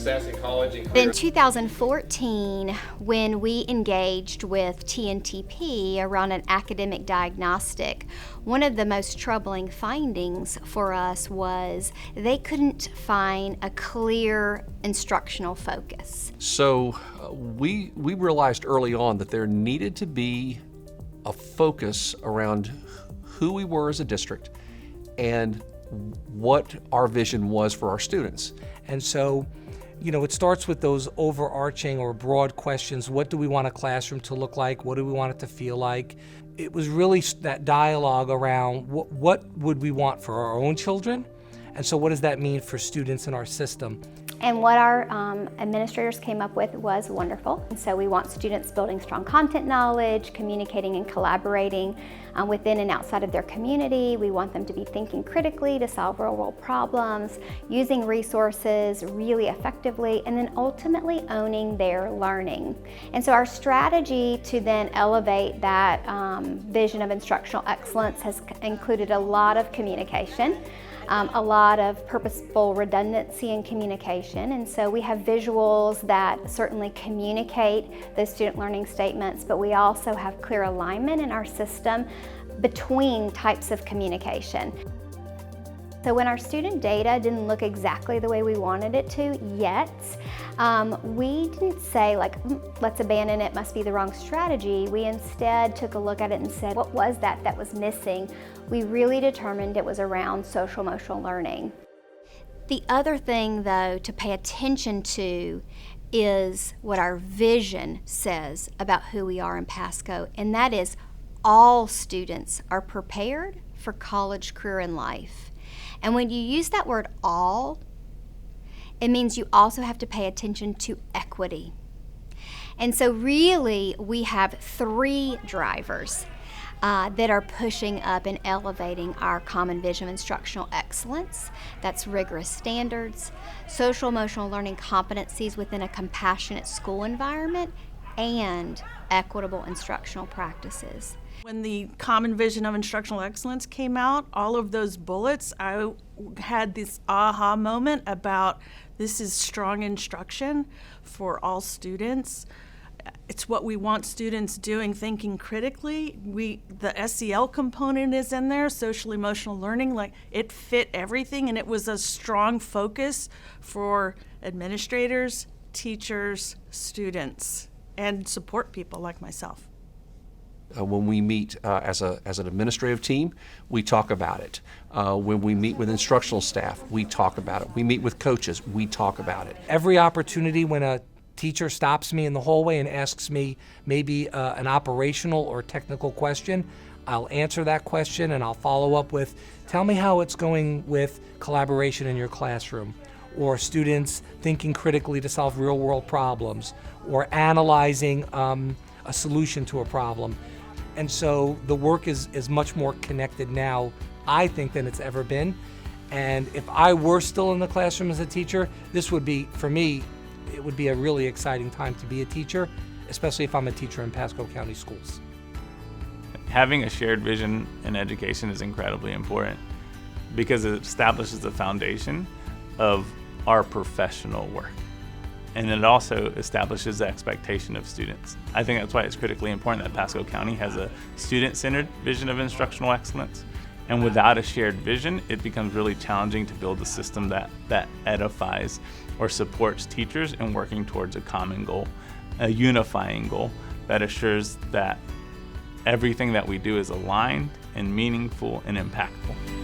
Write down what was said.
success in college and In career? 2014, when we engaged with TNTP around an academic diagnostic, one of the most troubling findings for us was they couldn't find a clear instructional focus. So we realized early on that there needed to be a focus around who we were as a district and what our vision was for our students. And so, it starts with those overarching or broad questions. What do we want a classroom to look like? What do we want it to feel like? It was really that dialogue around what would we want for our own children? And so what does that mean for students in our system? And what our administrators came up with was wonderful. And so we want students building strong content knowledge, communicating and collaborating within and outside of their community. We want them to be thinking critically to solve real-world problems, using resources really effectively, and then ultimately owning their learning. And so our strategy to then elevate that vision of instructional excellence has included a lot of communication. A lot of purposeful redundancy in communication, and so we have visuals that certainly communicate those student learning statements, but we also have clear alignment in our system between types of communication. So when our student data didn't look exactly the way we wanted it to yet, we didn't say let's abandon it, must be the wrong strategy. We instead took a look at it and said, what was that was missing? We really determined it was around social emotional learning. The other thing though to pay attention to is what our vision says about who we are in Pasco, and that is all students are prepared for college, career, and life. And when you use that word all, it means you also have to pay attention to equity. And so really we have three drivers that are pushing up and elevating our common vision of instructional excellence. That's rigorous standards, social emotional learning competencies within a compassionate school environment, and equitable instructional practices. When the Common Vision of Instructional Excellence came out, all of those bullets, I had this aha moment about this is strong instruction for all students. It's what we want students doing, thinking critically. The SEL component is in there, social emotional learning, it fit everything, and it was a strong focus for administrators, teachers, students, and support people like myself. When we meet as an administrative team, we talk about it. When we meet with instructional staff, we talk about it. We meet with coaches, we talk about it. Every opportunity when a teacher stops me in the hallway and asks me maybe an operational or technical question, I'll answer that question and I'll follow up with, tell me how it's going with collaboration in your classroom, or students thinking critically to solve real-world problems, or analyzing a solution to a problem. And so the work is much more connected now, I think, than it's ever been. And if I were still in the classroom as a teacher, this would be, for me, it would be a really exciting time to be a teacher, especially if I'm a teacher in Pasco County Schools. Having a shared vision in education is incredibly important because it establishes the foundation of our professional work. And it also establishes the expectation of students. I think that's why it's critically important that Pasco County has a student-centered vision of instructional excellence. And without a shared vision, it becomes really challenging to build a system that edifies or supports teachers in working towards a common goal, a unifying goal that assures that everything that we do is aligned and meaningful and impactful.